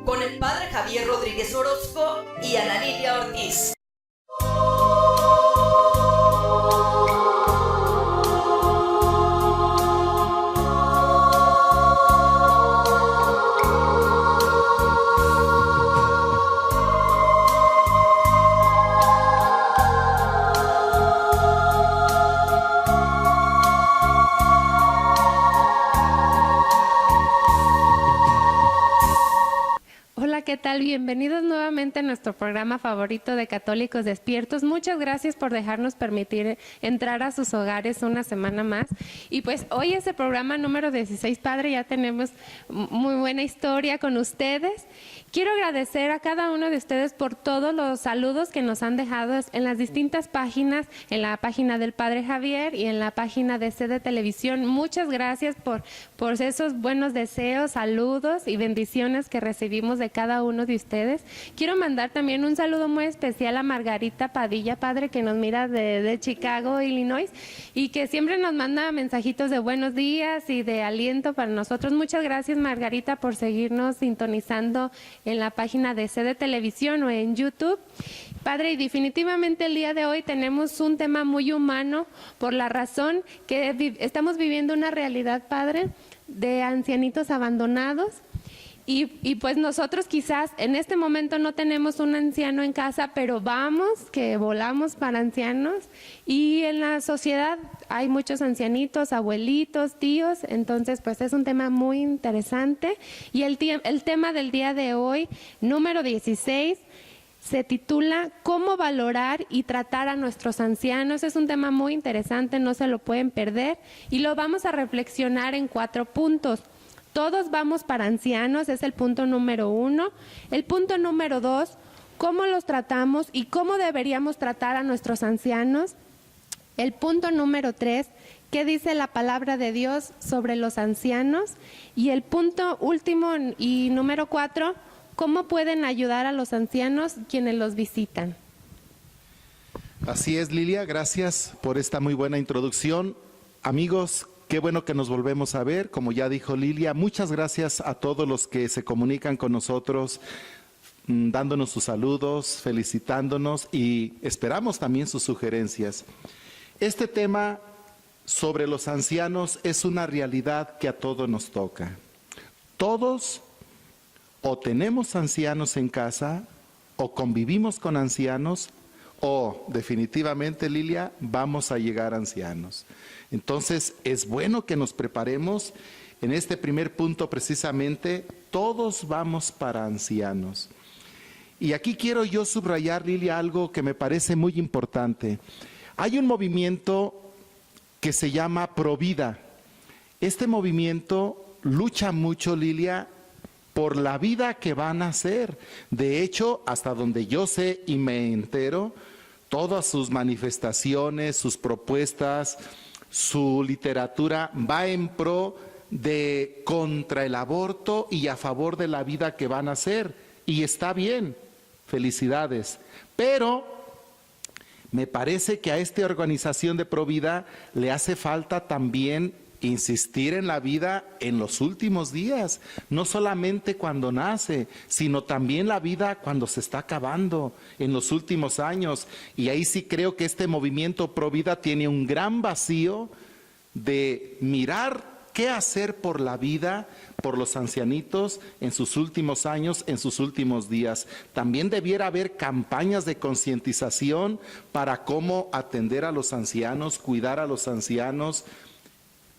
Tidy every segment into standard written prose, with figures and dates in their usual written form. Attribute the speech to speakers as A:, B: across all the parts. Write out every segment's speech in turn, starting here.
A: con el padre Javier Rodríguez Orozco y Ana Lilia Ortiz.
B: ¿Qué tal? Bienvenidos nuevamente a nuestro programa favorito de Católicos Despiertos. Muchas gracias por dejarnos permitir entrar a sus hogares una semana más. Y pues hoy es el programa número 16, Padre, ya tenemos muy buena historia con ustedes. Quiero agradecer a cada uno de ustedes por todos los saludos que nos han dejado en las distintas páginas, en la página del Padre Javier y en la página de CD Televisión. Muchas gracias por esos buenos deseos, saludos y bendiciones que recibimos de cada uno de ustedes. Quiero mandar también un saludo muy especial a Margarita Padilla, Padre, que nos mira de Chicago, Illinois, y que siempre nos manda mensajitos de buenos días y de aliento para nosotros. Muchas gracias, Margarita, por seguirnos sintonizando en la página de CD Televisión o en YouTube. Padre, y definitivamente el día de hoy tenemos un tema muy humano por la razón que estamos viviendo una realidad, Padre, de ancianitos abandonados. Y pues nosotros quizás en este momento no tenemos un anciano en casa, pero volamos para ancianos, y en la sociedad hay muchos ancianitos, abuelitos, tíos, entonces pues es un tema muy interesante. Y el tema del día de hoy, número 16, se titula ¿Cómo valorar y tratar a nuestros ancianos? Es un tema muy interesante, no se lo pueden perder, y lo vamos a reflexionar en 4 puntos. Todos vamos para ancianos, es el punto número 1. El punto número 2, ¿cómo los tratamos y cómo deberíamos tratar a nuestros ancianos? El punto número 3, ¿qué dice la palabra de Dios sobre los ancianos? Y el punto último y número 4, ¿cómo pueden ayudar a los ancianos quienes los visitan?
C: Así es, Lilia, gracias por esta muy buena introducción. Amigos, qué bueno que nos volvemos a ver, como ya dijo Lilia. Muchas gracias a todos los que se comunican con nosotros, dándonos sus saludos, felicitándonos, y esperamos también sus sugerencias. Este tema sobre los ancianos es una realidad que a todos nos toca. Todos o tenemos ancianos en casa, o convivimos con ancianos, o definitivamente, Lilia, vamos a llegar ancianos. Entonces, es bueno que nos preparemos. En este primer punto, precisamente, todos vamos para ancianos. Y aquí quiero yo subrayar, Lilia, algo que me parece muy importante. Hay un movimiento que se llama Provida. Este movimiento lucha mucho, Lilia, por la vida que van a hacer. De hecho, hasta donde yo sé y me entero, todas sus manifestaciones, sus propuestas, su literatura va en pro de contra el aborto y a favor de la vida que van a hacer. Y está bien, felicidades. Pero me parece que a esta organización de Provida le hace falta también insistir en la vida en los últimos días, no solamente cuando nace, sino también la vida cuando se está acabando, en los últimos años. Y ahí sí creo que este movimiento Provida tiene un gran vacío de mirar qué hacer por la vida, por los ancianitos en sus últimos años, en sus últimos días. También debiera haber campañas de concientización para cómo atender a los ancianos, cuidar a los ancianos.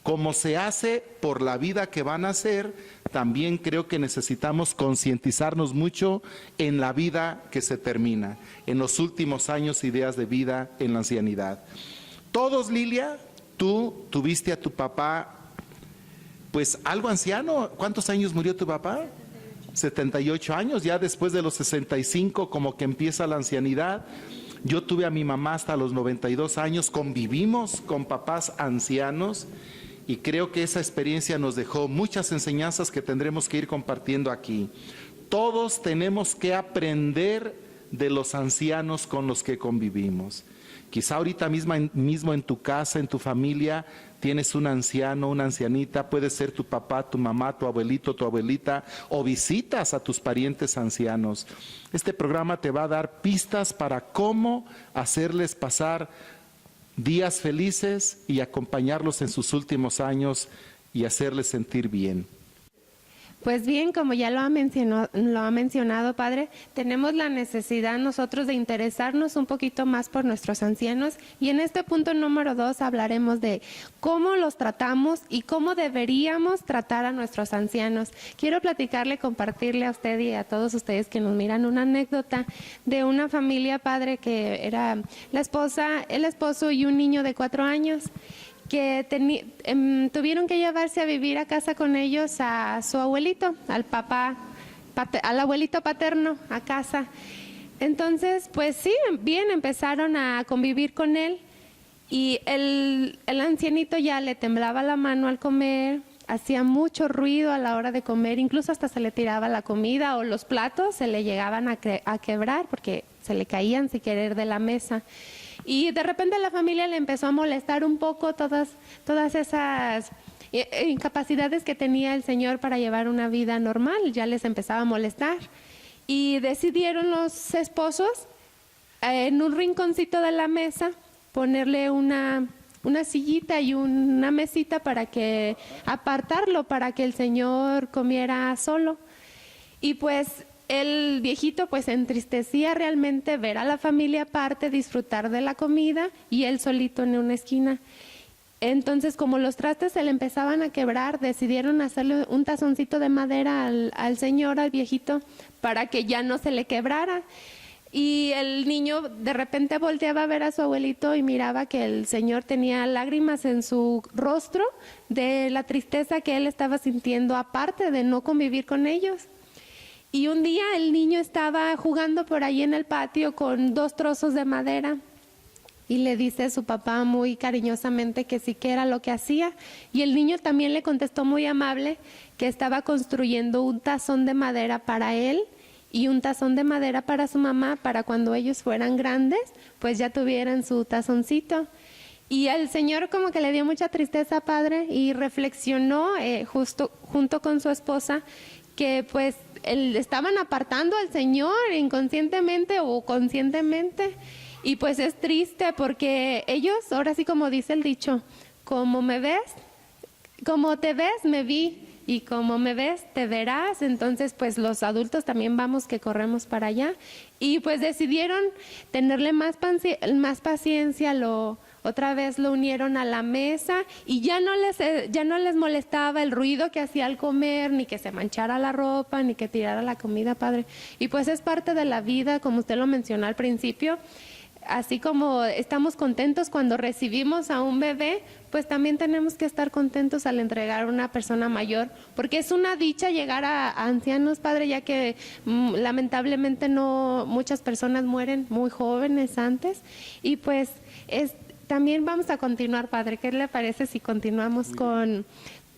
C: Como se hace por la vida que van a hacer, también creo que necesitamos concientizarnos mucho en la vida que se termina, en los últimos años y días de vida en la ancianidad. Todos, Lilia, tú tuviste a tu papá, pues algo anciano. ¿Cuántos años murió tu papá? 78 años, ya después de los 65 como que empieza la ancianidad. Yo tuve a mi mamá hasta los 92 años, convivimos con papás ancianos. Y creo que esa experiencia nos dejó muchas enseñanzas que tendremos que ir compartiendo aquí. Todos tenemos que aprender de los ancianos con los que convivimos. Quizá ahorita mismo en tu casa, en tu familia, tienes un anciano, una ancianita, puede ser tu papá, tu mamá, tu abuelito, tu abuelita, o visitas a tus parientes ancianos. Este programa te va a dar pistas para cómo hacerles pasar días felices y acompañarlos en sus últimos años y hacerles sentir bien.
B: Pues bien, como ya lo ha mencionado, Padre, tenemos la necesidad nosotros de interesarnos un poquito más por nuestros ancianos, y en este punto número 2 hablaremos de cómo los tratamos y cómo deberíamos tratar a nuestros ancianos. Quiero compartirle a usted y a todos ustedes que nos miran una anécdota de una familia, Padre, que era la esposa, el esposo y un niño de 4 años. Que tuvieron que llevarse a vivir a casa con ellos a su abuelito, al abuelito paterno, a casa. Entonces, pues sí, bien, empezaron a convivir con él, y el ancianito ya le temblaba la mano al comer, hacía mucho ruido a la hora de comer, incluso hasta se le tiraba la comida, o los platos se le llegaban a quebrar porque se le caían sin querer de la mesa. Y de repente la familia le empezó a molestar un poco todas esas incapacidades que tenía el señor para llevar una vida normal, ya les empezaba a molestar. Y decidieron los esposos en un rinconcito de la mesa ponerle una sillita y una mesita para que apartarlo, para que el señor comiera solo. Y pues el viejito pues se entristecía realmente ver a la familia aparte, disfrutar de la comida, y él solito en una esquina. Entonces, como los trastes se le empezaban a quebrar, decidieron hacerle un tazoncito de madera al señor, al viejito, para que ya no se le quebrara. Y el niño de repente volteaba a ver a su abuelito y miraba que el señor tenía lágrimas en su rostro de la tristeza que él estaba sintiendo, aparte de no convivir con ellos. Y un día el niño estaba jugando por ahí en el patio con 2 trozos de madera, y le dice a su papá muy cariñosamente que sí, que era lo que hacía. Y el niño también le contestó muy amable que estaba construyendo un tazón de madera para él y un tazón de madera para su mamá, para cuando ellos fueran grandes, pues ya tuvieran su tazoncito. Y al señor como que le dio mucha tristeza, Padre, y reflexionó junto con su esposa que pues estaban apartando al Señor inconscientemente o conscientemente. Y pues es triste porque ellos, ahora sí como dice el dicho, como te ves, me vi, y como me ves, te verás. Entonces pues los adultos también vamos que corremos para allá. Y pues decidieron tenerle más paciencia, otra vez lo unieron a la mesa, y ya no les molestaba el ruido que hacía al comer, ni que se manchara la ropa, ni que tirara la comida, Padre. Y pues es parte de la vida, como usted lo mencionó al principio. Así como estamos contentos cuando recibimos a un bebé, pues también tenemos que estar contentos al entregar a una persona mayor, porque es una dicha llegar a ancianos, Padre, ya que lamentablemente muchas personas mueren muy jóvenes antes. Y pues también vamos a continuar, Padre. ¿Qué le parece si continuamos con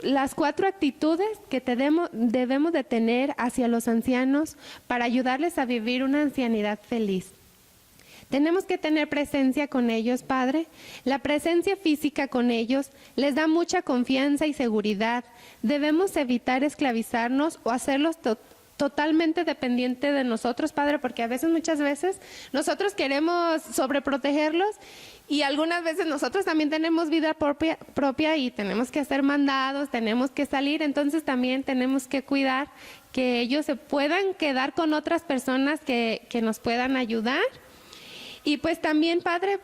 B: las 4 actitudes que debemos de tener hacia los ancianos para ayudarles a vivir una ancianidad feliz? Tenemos que tener presencia con ellos, Padre. La presencia física con ellos les da mucha confianza y seguridad. Debemos evitar esclavizarnos o hacerlos totalmente dependientes de nosotros, Padre, porque muchas veces nosotros queremos sobreprotegerlos, y algunas veces nosotros también tenemos vida propia y tenemos que hacer mandados, tenemos que salir. Entonces también tenemos que cuidar que ellos se puedan quedar con otras personas que nos puedan ayudar. Y pues también, Padre,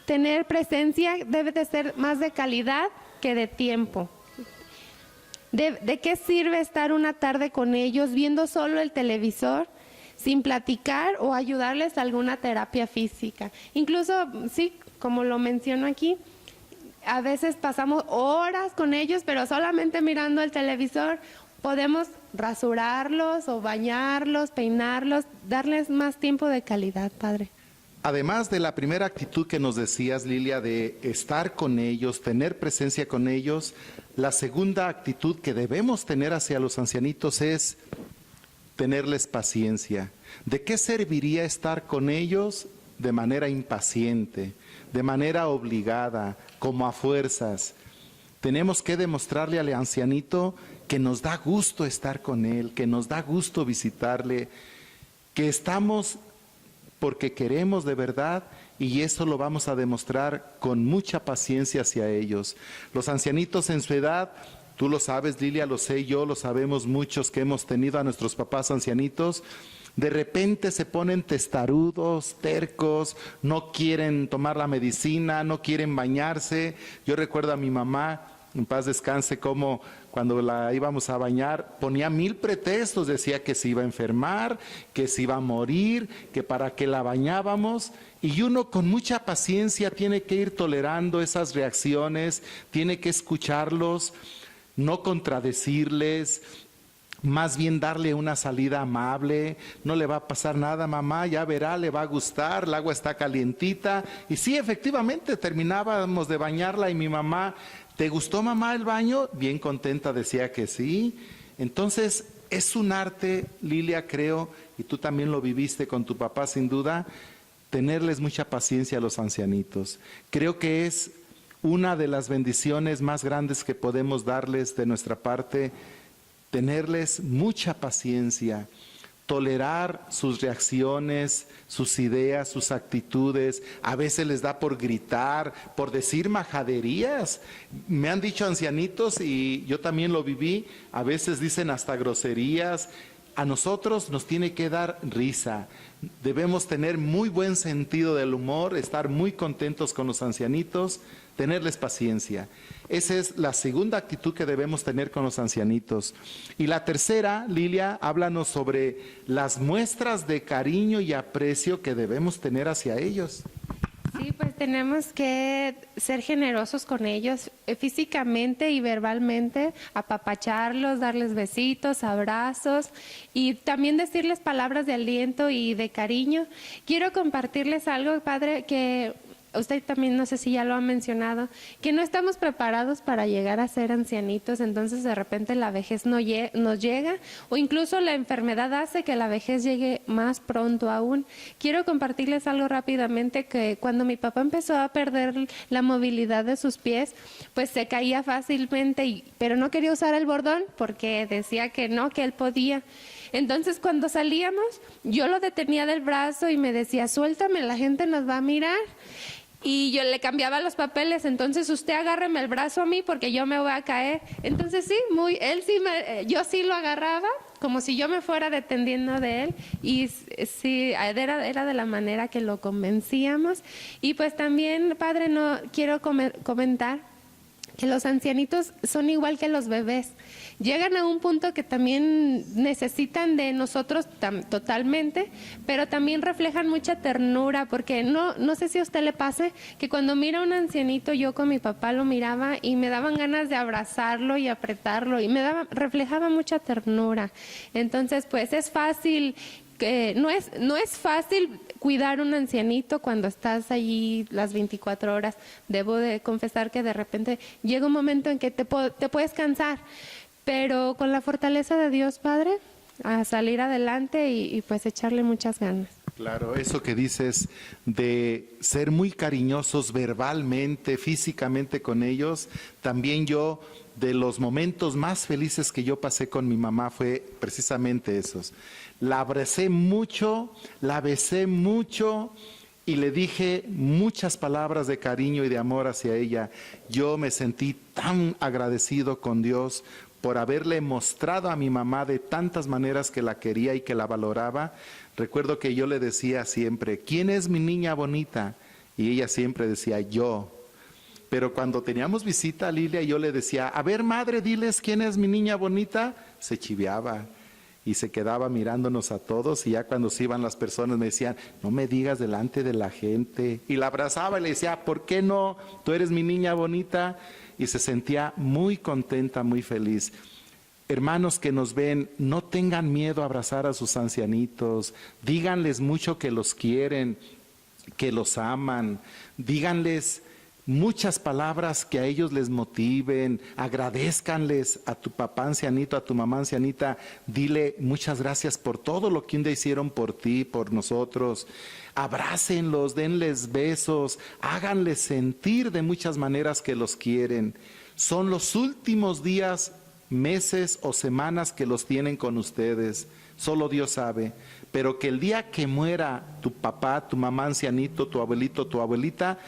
B: tener presencia debe de ser más de calidad que de tiempo. ¿De qué sirve estar una tarde con ellos viendo solo el televisor, sin platicar o ayudarles a alguna terapia física? Incluso, sí, como lo menciono aquí, a veces pasamos horas con ellos, pero solamente mirando el televisor. Podemos rasurarlos o bañarlos, peinarlos, darles más tiempo de calidad, Padre.
C: Además de la primera actitud que nos decías, Lilia, de estar con ellos, tener presencia con ellos, la segunda actitud que debemos tener hacia los ancianitos es tenerles paciencia. ¿De qué serviría estar con ellos de manera impaciente, de manera obligada, como a fuerzas? Tenemos que demostrarle al ancianito que nos da gusto estar con él, que nos da gusto visitarle, que estamos porque queremos de verdad, y eso lo vamos a demostrar con mucha paciencia hacia ellos. Los ancianitos en su edad, tú lo sabes, Lilia, lo sé yo, lo sabemos muchos que hemos tenido a nuestros papás ancianitos, de repente se ponen testarudos, tercos, no quieren tomar la medicina, no quieren bañarse. Yo recuerdo a mi mamá, en paz descanse, como cuando la íbamos a bañar ponía 1000 pretextos, decía que se iba a enfermar, que se iba a morir, que para qué la bañábamos. Y uno con mucha paciencia tiene que ir tolerando esas reacciones, tiene que escucharlos, no contradecirles, más bien darle una salida amable. No le va a pasar nada, mamá, ya verá, le va a gustar, el agua está calientita. Y sí, efectivamente, terminábamos de bañarla y mi mamá, ¿te gustó, mamá, el baño? Bien contenta decía que sí. Entonces, es un arte, Lilia, creo, y tú también lo viviste con tu papá sin duda, tenerles mucha paciencia a los ancianitos. Creo que es una de las bendiciones más grandes que podemos darles de nuestra parte, tenerles mucha paciencia, tolerar sus reacciones, sus ideas, sus actitudes. A veces les da por gritar, por decir majaderías. Me han dicho ancianitos, y yo también lo viví, a veces dicen hasta groserías. A nosotros nos tiene que dar risa. Debemos tener muy buen sentido del humor, estar muy contentos con los ancianitos, tenerles paciencia. Esa es la segunda actitud que debemos tener con los ancianitos. Y la tercera, Lilia, háblanos sobre las muestras de cariño y aprecio que debemos tener hacia ellos.
B: Sí, pues tenemos que ser generosos con ellos físicamente y verbalmente, apapacharlos, darles besitos, abrazos y también decirles palabras de aliento y de cariño. Quiero compartirles algo, padre, que usted también, no sé si ya lo ha mencionado, que no estamos preparados para llegar a ser ancianitos, entonces de repente la vejez nos llega, o incluso la enfermedad hace que la vejez llegue más pronto aún. Quiero compartirles algo rápidamente, que cuando mi papá empezó a perder la movilidad de sus pies, pues se caía fácilmente, pero no quería usar el bordón porque decía que no, que él podía. Entonces cuando salíamos, yo lo detenía del brazo y me decía, suéltame, la gente nos va a mirar. Y yo le cambiaba los papeles, entonces usted agárreme el brazo a mí porque yo me voy a caer. Entonces sí, yo sí lo agarraba como si yo me fuera dependiendo de él, y sí, era de la manera que lo convencíamos. Y pues también, padre, no quiero comentar que los ancianitos son igual que los bebés. Llegan a un punto que también necesitan de nosotros totalmente, pero también reflejan mucha ternura, porque no sé si a usted le pase que cuando mira a un ancianito, yo con mi papá lo miraba y me daban ganas de abrazarlo y apretarlo, y reflejaba mucha ternura. Entonces, pues es fácil, no es fácil cuidar un ancianito cuando estás allí las 24 horas. Debo de confesar que de repente llega un momento en que te puedes cansar, pero con la fortaleza de Dios, Padre, a salir adelante y pues echarle muchas ganas.
C: Claro, eso que dices de ser muy cariñosos verbalmente, físicamente con ellos, también yo, de los momentos más felices que yo pasé con mi mamá fue precisamente esos. La abracé mucho, la besé mucho y le dije muchas palabras de cariño y de amor hacia ella. Yo me sentí tan agradecido con Dios por haberle mostrado a mi mamá de tantas maneras que la quería y que la valoraba. Recuerdo que yo le decía siempre, ¿quién es mi niña bonita? Y ella siempre decía, yo. Pero cuando teníamos visita a Lilia, yo le decía, a ver, madre, diles quién es mi niña bonita. Se chiveaba y se quedaba mirándonos a todos, y ya cuando se iban las personas me decían, no me digas delante de la gente. Y la abrazaba y le decía, ¿por qué no? Tú eres mi niña bonita. Y se sentía muy contenta, muy feliz. Hermanos que nos ven, no tengan miedo a abrazar a sus ancianitos, díganles mucho que los quieren, que los aman, díganles muchas palabras que a ellos les motiven, agradézcanles a tu papá ancianito, a tu mamá ancianita, dile muchas gracias por todo lo que un día hicieron por ti, por nosotros. Abrácenlos, denles besos, háganles sentir de muchas maneras que los quieren. Son los últimos días, meses o semanas que los tienen con ustedes, solo Dios sabe, pero que el día que muera tu papá, tu mamá ancianito, tu abuelito, tu abuelita,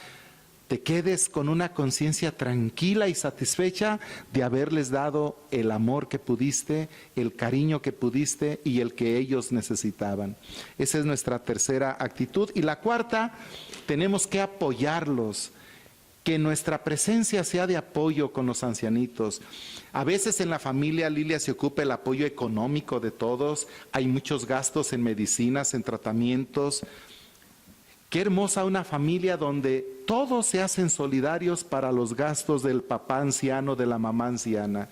C: te quedes con una conciencia tranquila y satisfecha de haberles dado el amor que pudiste, el cariño que pudiste y el que ellos necesitaban. Esa es nuestra tercera actitud. Y la cuarta, tenemos que apoyarlos, que nuestra presencia sea de apoyo con los ancianitos. A veces en la familia, Lilia, se ocupa el apoyo económico de todos, hay muchos gastos en medicinas, en tratamientos. Qué hermosa una familia donde todos se hacen solidarios para los gastos del papá anciano, de la mamá anciana.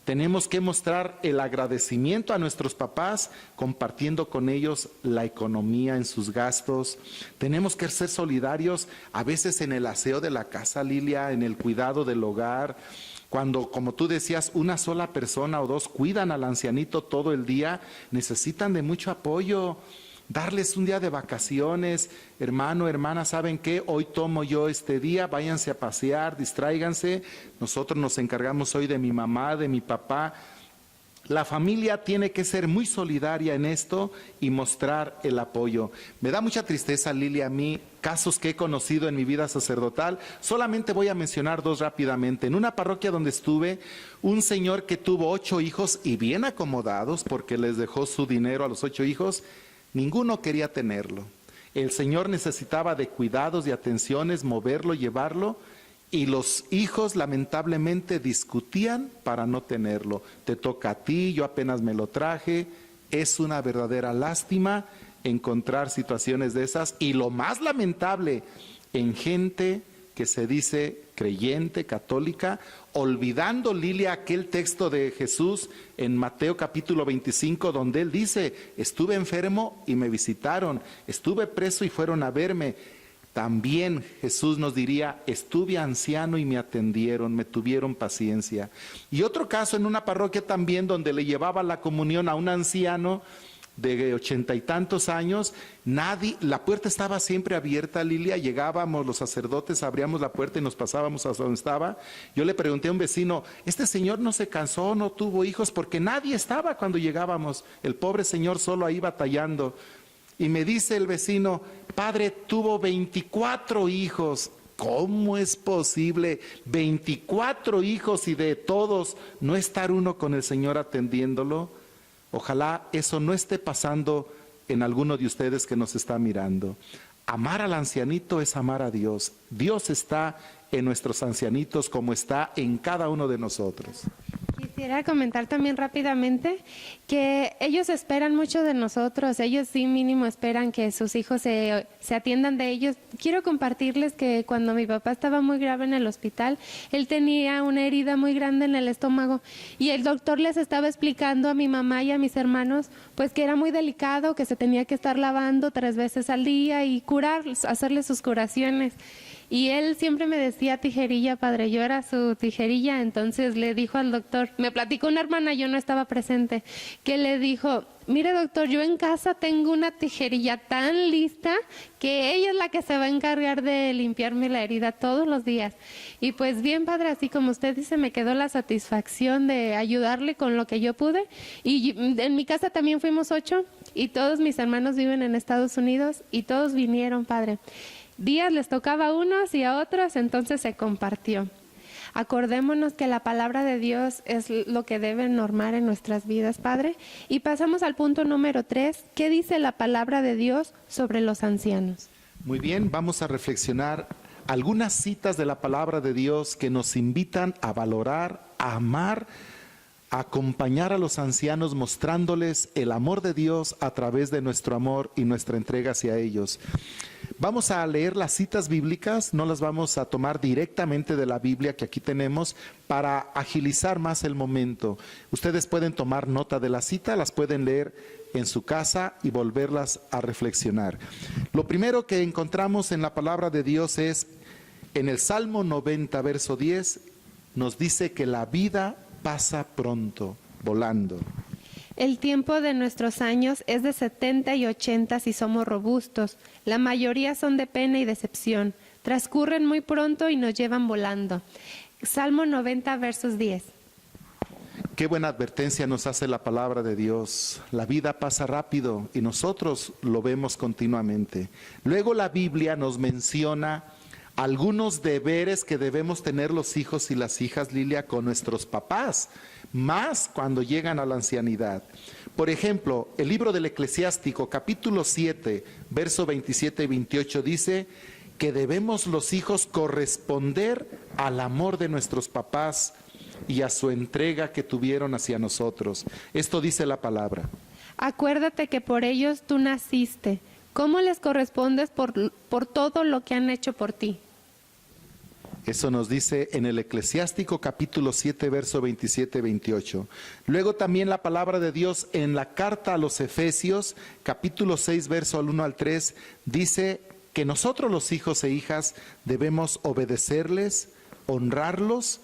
C: Tenemos que mostrar el agradecimiento a nuestros papás compartiendo con ellos la economía en sus gastos. Tenemos que ser solidarios a veces en el aseo de la casa, Lilia, en el cuidado del hogar. Cuando, como tú decías, una sola persona o dos cuidan al ancianito todo el día, necesitan de mucho apoyo. Darles un día de vacaciones, hermano, hermana, ¿saben qué? Hoy tomo yo este día, váyanse a pasear, distráiganse. Nosotros nos encargamos hoy de mi mamá, de mi papá. La familia tiene que ser muy solidaria en esto y mostrar el apoyo. Me da mucha tristeza, Lilia, a mí, casos que he conocido en mi vida sacerdotal. Solamente voy a mencionar dos rápidamente. En una parroquia donde estuve, un señor que tuvo 8 hijos y bien acomodados porque les dejó su dinero a los 8 hijos, ninguno quería tenerlo. El Señor necesitaba de cuidados y atenciones, moverlo, llevarlo, y los hijos lamentablemente discutían para no tenerlo. Te toca a ti, yo apenas me lo traje. Es una verdadera lástima encontrar situaciones de esas, y lo más lamentable en gente que se dice creyente, católica, olvidando, Lilia, aquel texto de Jesús en Mateo capítulo 25, donde él dice, estuve enfermo y me visitaron, estuve preso y fueron a verme. También Jesús nos diría, estuve anciano y me atendieron, me tuvieron paciencia. Y otro caso en una parroquia también, donde le llevaba la comunión a un anciano de 80 y tantos años, la puerta estaba siempre abierta, Lilia, llegábamos los sacerdotes, abríamos la puerta y nos pasábamos a donde estaba. Yo le pregunté a un vecino, este señor no se casó, no tuvo hijos, porque nadie estaba cuando llegábamos, el pobre señor solo ahí batallando. Y me dice el vecino, padre, tuvo 24 hijos. ¿Cómo es posible? 24 hijos y de todos no estar uno con el Señor atendiéndolo. Ojalá eso no esté pasando en alguno de ustedes que nos está mirando. Amar al ancianito es amar a Dios. Dios está en nuestros ancianitos como está en cada uno de nosotros.
B: Quisiera comentar también rápidamente que ellos esperan mucho de nosotros, ellos sí mínimo esperan que sus hijos se atiendan de ellos. Quiero compartirles que cuando mi papá estaba muy grave en el hospital, él tenía una herida muy grande en el estómago y el doctor les estaba explicando a mi mamá y a mis hermanos pues que era muy delicado, que se tenía que estar lavando 3 veces al día y hacerle sus curaciones. Y él siempre me decía tijerilla, padre, yo era su tijerilla. Entonces le dijo al doctor, me platicó una hermana, yo no estaba presente, que le dijo, mire doctor, yo en casa tengo una tijerilla tan lista que ella es la que se va a encargar de limpiarme la herida todos los días. Y pues bien, padre, así como usted dice, me quedó la satisfacción de ayudarle con lo que yo pude. Y en mi casa también fuimos 8 y todos mis hermanos viven en Estados Unidos y todos vinieron, padre. Días les tocaba a unos y a otros, entonces se compartió. Acordémonos que la palabra de Dios es lo que debe normar en nuestras vidas, Padre. Y pasamos al punto número 3. ¿Qué dice la palabra de Dios sobre los ancianos?
C: Muy bien, vamos a reflexionar algunas citas de la palabra de Dios que nos invitan a valorar, a amar, a acompañar a los ancianos mostrándoles el amor de Dios a través de nuestro amor y nuestra entrega hacia ellos. Vamos a leer las citas bíblicas, no las vamos a tomar directamente de la Biblia que aquí tenemos para agilizar más el momento. Ustedes pueden tomar nota de la cita, las pueden leer en su casa y volverlas a reflexionar. Lo primero que encontramos en la palabra de Dios es En el Salmo 90, verso 10, nos dice que la vida pasa pronto, volando.
B: El tiempo de nuestros años es de 70 y 80 si somos robustos. La mayoría son de pena y decepción. Transcurren muy pronto y nos llevan volando. Salmo 90, versos 10.
C: Qué buena advertencia nos hace la palabra de Dios. La vida pasa rápido y nosotros lo vemos continuamente. Luego la Biblia nos menciona algunos deberes que debemos tener los hijos y las hijas, Lilia, con nuestros papás, más cuando llegan a la ancianidad. Por ejemplo, el libro del Eclesiástico, capítulo 7, verso 27 y 28, dice que debemos los hijos corresponder al amor de nuestros papás y a su entrega que tuvieron hacia nosotros. Esto dice la palabra.
B: Acuérdate que por ellos tú naciste. ¿Cómo les correspondes por todo lo que han hecho por ti?
C: Eso nos dice en el Eclesiástico capítulo 7, verso 27 y 28. Luego también la palabra de Dios en la carta a los Efesios, capítulo 6, verso 1 al 3, dice que nosotros los hijos e hijas debemos obedecerles, honrarlos,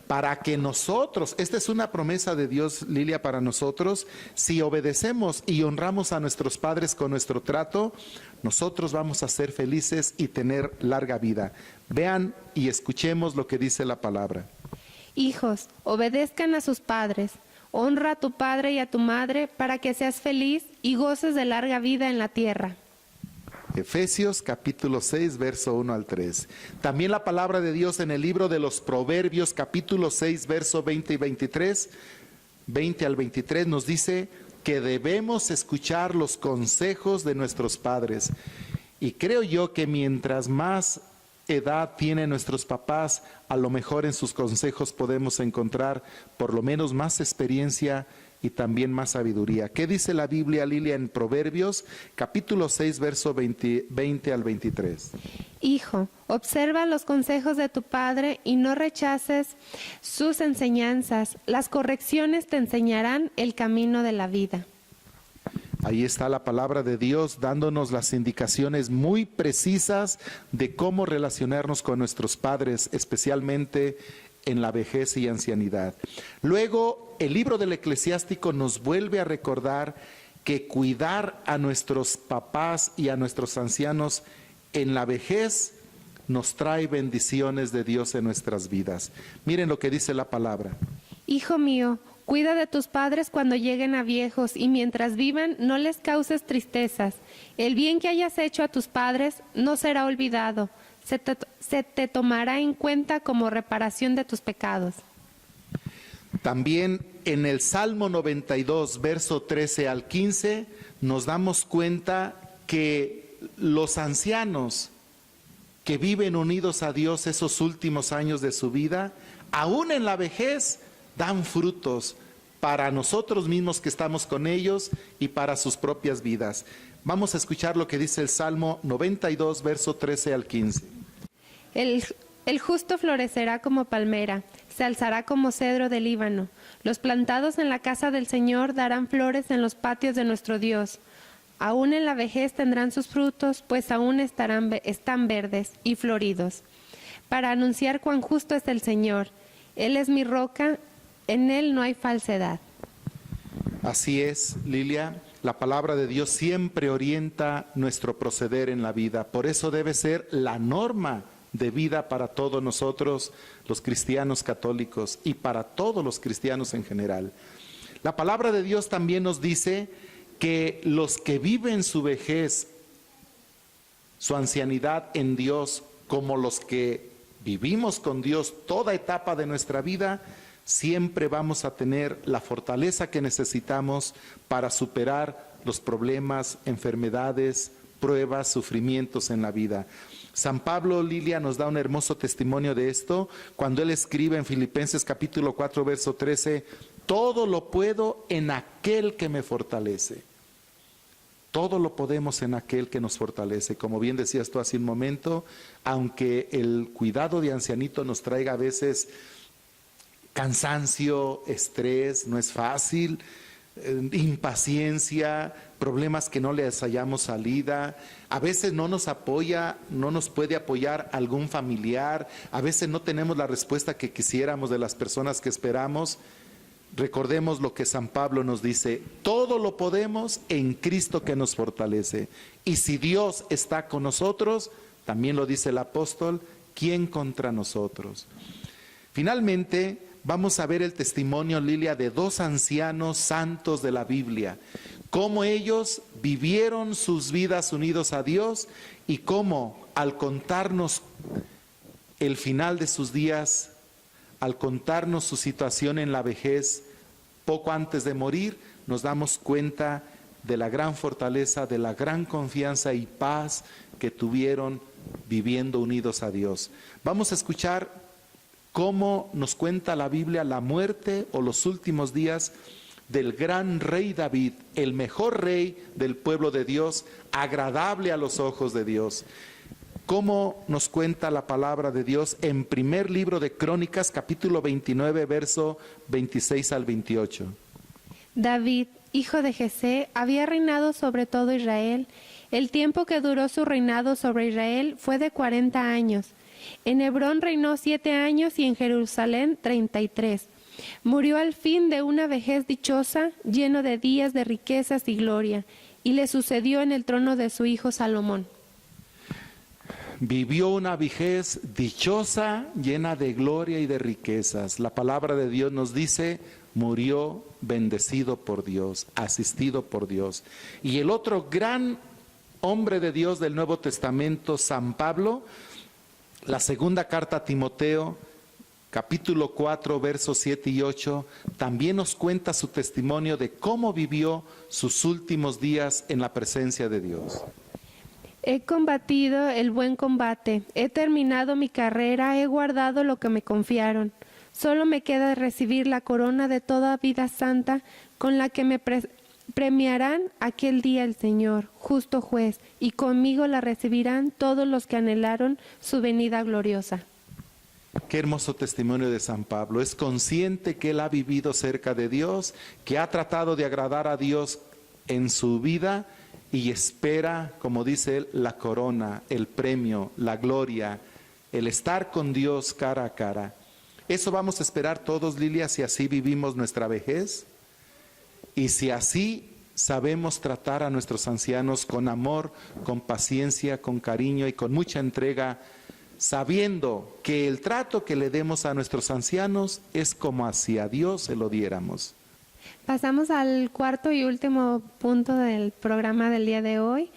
C: para que nosotros, esta es una promesa de Dios, Lilia, para nosotros, si obedecemos y honramos a nuestros padres con nuestro trato, nosotros vamos a ser felices y tener larga vida. Vean y escuchemos lo que dice la palabra.
B: Hijos, obedezcan a sus padres. Honra a tu padre y a tu madre para que seas feliz y goces de larga vida en la tierra.
C: Efesios capítulo 6, verso 1 al 3. También la palabra de Dios en el libro de los Proverbios, capítulo 6, verso 20 y 23, 20 al 23, nos dice que debemos escuchar los consejos de nuestros padres. Y creo yo que mientras más edad tienen nuestros papás, a lo mejor en sus consejos podemos encontrar por lo menos más experiencia y también más sabiduría. ¿Qué dice la Biblia, Lilia, en Proverbios, capítulo 6, verso 20 al 23?
B: Hijo, observa los consejos de tu padre y no rechaces sus enseñanzas. Las correcciones te enseñarán el camino de la vida.
C: Ahí está la palabra de Dios dándonos las indicaciones muy precisas de cómo relacionarnos con nuestros padres, especialmente en la vejez y ancianidad. Luego, el libro del Eclesiástico nos vuelve a recordar que cuidar a nuestros papás y a nuestros ancianos en la vejez nos trae bendiciones de Dios en nuestras vidas. Miren lo que dice la palabra.
B: Hijo mío, cuida de tus padres cuando lleguen a viejos y mientras vivan no les causes tristezas. El bien que hayas hecho a tus padres no será olvidado. Se te tomará en cuenta como reparación de tus pecados.
C: También en el Salmo 92, verso 13 al 15, nos damos cuenta que los ancianos que viven unidos a Dios esos últimos años de su vida, aún en la vejez, dan frutos para nosotros mismos que estamos con ellos y para sus propias vidas. Vamos a escuchar lo que dice el Salmo 92, verso 13 al 15.
B: El justo florecerá como palmera, se alzará como cedro del Líbano. Los plantados en la casa del Señor darán flores en los patios de nuestro Dios. Aún en la vejez tendrán sus frutos, pues aún están verdes y floridos. Para anunciar cuán justo es el Señor. Él es mi roca, en Él no hay falsedad.
C: Así es, Lilia. La palabra de Dios siempre orienta nuestro proceder en la vida. Por eso debe ser la norma de vida para todos nosotros, los cristianos católicos, y para todos los cristianos en general. La palabra de Dios también nos dice que los que viven su vejez, su ancianidad en Dios, como los que vivimos con Dios toda etapa de nuestra vida, siempre vamos a tener la fortaleza que necesitamos para superar los problemas, enfermedades, pruebas, sufrimientos en la vida. San Pablo, Lilia, nos da un hermoso testimonio de esto cuando él escribe en Filipenses capítulo 4, verso 13, todo lo puedo en aquel que me fortalece. Todo lo podemos en aquel que nos fortalece. Como bien decías tú hace un momento, aunque el cuidado de ancianito nos traiga a veces cansancio, estrés, no es fácil, impaciencia, problemas que no les hallamos salida, a veces no nos apoya, no nos puede apoyar algún familiar, a veces no tenemos la respuesta que quisiéramos de las personas que esperamos. Recordemos lo que San Pablo nos dice: todo lo podemos en Cristo que nos fortalece. Y si Dios está con nosotros, también lo dice el apóstol, ¿quién contra nosotros? Finalmente, vamos a ver el testimonio, Lilia, de dos ancianos santos de la Biblia, cómo ellos vivieron sus vidas unidos a Dios y cómo al contarnos el final de sus días, al contarnos su situación en la vejez, poco antes de morir, nos damos cuenta de la gran fortaleza, de la gran confianza y paz que tuvieron viviendo unidos a Dios. Vamos a escuchar cómo nos cuenta la Biblia la muerte o los últimos días del gran rey David, el mejor rey del pueblo de Dios, agradable a los ojos de Dios. Cómo nos cuenta la palabra de Dios en primer libro de Crónicas, capítulo 29, verso 26 al 28.
B: David, hijo de Jesé, había reinado sobre todo Israel. El tiempo que duró su reinado sobre Israel fue de 40 años. En Hebrón reinó 7 años y en Jerusalén 33. Murió al fin de una vejez dichosa, lleno de días de riquezas y gloria, y le sucedió en el trono de su hijo Salomón.
C: Vivió una vejez dichosa, llena de gloria y de riquezas. La palabra de Dios nos dice: murió bendecido por Dios, asistido por Dios. Y el otro gran hombre de Dios del Nuevo Testamento, San Pablo, la segunda carta a Timoteo, capítulo 4, versos 7 y 8, también nos cuenta su testimonio de cómo vivió sus últimos días en la presencia de Dios.
B: He combatido el buen combate, he terminado mi carrera, he guardado lo que me confiaron. Solo me queda recibir la corona de toda vida santa con la que me premiarán aquel día el Señor, justo juez, y conmigo la recibirán todos los que anhelaron su venida gloriosa.
C: Qué hermoso testimonio de San Pablo. Es consciente que él ha vivido cerca de Dios, que ha tratado de agradar a Dios en su vida y espera, como dice él, la corona, el premio, la gloria, el estar con Dios cara a cara. Eso vamos a esperar todos, Lilia, si así vivimos nuestra vejez y si así sabemos tratar a nuestros ancianos con amor, con paciencia, con cariño y con mucha entrega, sabiendo que el trato que le demos a nuestros ancianos es como si a Dios se lo diéramos.
B: Pasamos al cuarto y último punto del programa del día de hoy.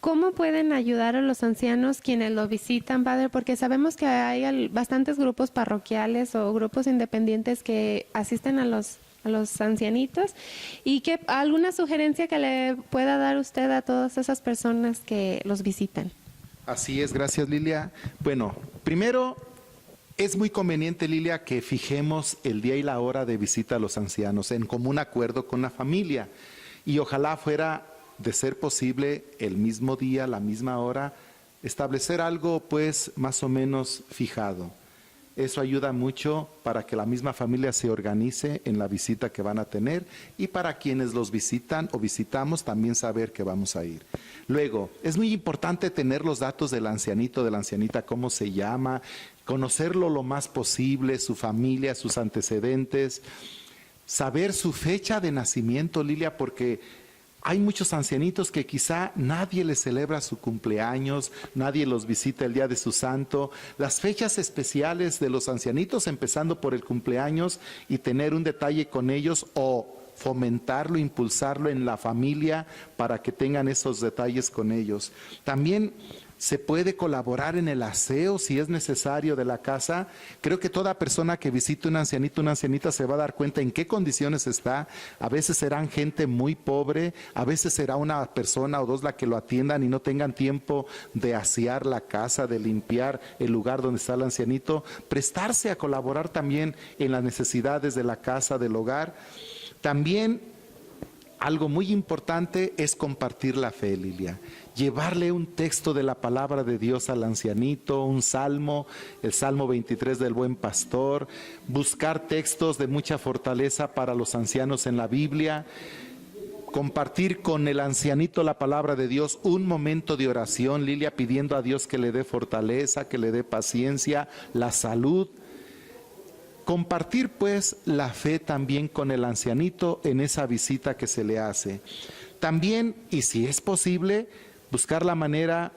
B: ¿Cómo pueden ayudar a los ancianos quienes lo visitan, Padre? Porque sabemos que hay bastantes grupos parroquiales o grupos independientes que asisten a los ancianitos. ¿Y alguna sugerencia que le pueda dar usted a todas esas personas que los visitan?
C: Así es, gracias, Lilia. Bueno, primero es muy conveniente, Lilia, que fijemos el día y la hora de visita a los ancianos en común acuerdo con la familia. Y ojalá fuera, de ser posible, el mismo día, la misma hora, establecer algo pues más o menos fijado. Eso ayuda mucho para que la misma familia se organice en la visita que van a tener y para quienes los visitan o visitamos también saber que vamos a ir. Luego, es muy importante tener los datos del ancianito, de la ancianita, cómo se llama, conocerlo lo más posible, su familia, sus antecedentes, saber su fecha de nacimiento, Lilia, porque hay muchos ancianitos que quizá nadie les celebra su cumpleaños, nadie los visita el día de su santo. Las fechas especiales de los ancianitos, empezando por el cumpleaños y tener un detalle con ellos o fomentarlo, impulsarlo en la familia para que tengan esos detalles con ellos. También se puede colaborar en el aseo si es necesario de la casa. Creo que toda persona que visite un ancianito, una ancianita se va a dar cuenta en qué condiciones está. A veces serán gente muy pobre, a veces será una persona o dos la que lo atiendan y no tengan tiempo de asear la casa, de limpiar el lugar donde está el ancianito. Prestarse a colaborar también en las necesidades de la casa, del hogar. También algo muy importante es compartir la fe, Lilia. Llevarle un texto de la palabra de Dios al ancianito, un salmo, el Salmo 23 del Buen Pastor, buscar textos de mucha fortaleza para los ancianos en la Biblia, compartir con el ancianito la palabra de Dios, un momento de oración, Lilia, pidiendo a Dios que le dé fortaleza, que le dé paciencia, la salud. Compartir pues la fe también con el ancianito en esa visita que se le hace. También, y si es posible, buscar la manera,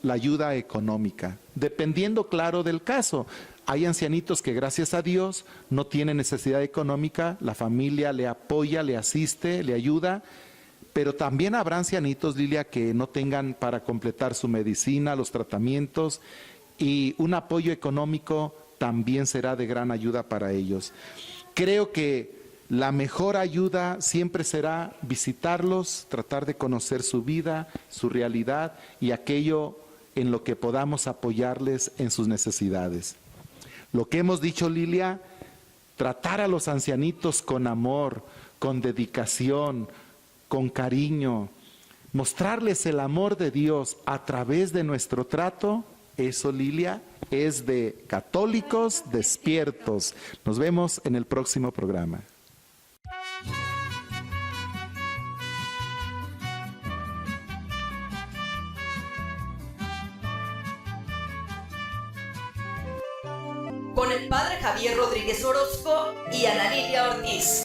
C: la ayuda económica, dependiendo claro del caso. Hay ancianitos que gracias a Dios no tienen necesidad económica, la familia le apoya, le asiste, le ayuda, pero también habrá ancianitos, Lilia, que no tengan para completar su medicina, los tratamientos, y un apoyo económico también será de gran ayuda para ellos. Creo que la mejor ayuda siempre será visitarlos, tratar de conocer su vida, su realidad y aquello en lo que podamos apoyarles en sus necesidades. Lo que hemos dicho, Lilia, tratar a los ancianitos con amor, con dedicación, con cariño, mostrarles el amor de Dios a través de nuestro trato, eso, Lilia, es de Católicos Despiertos. Nos vemos en el próximo programa.
A: Con el padre Javier Rodríguez Orozco y Ana Lilia Ortiz.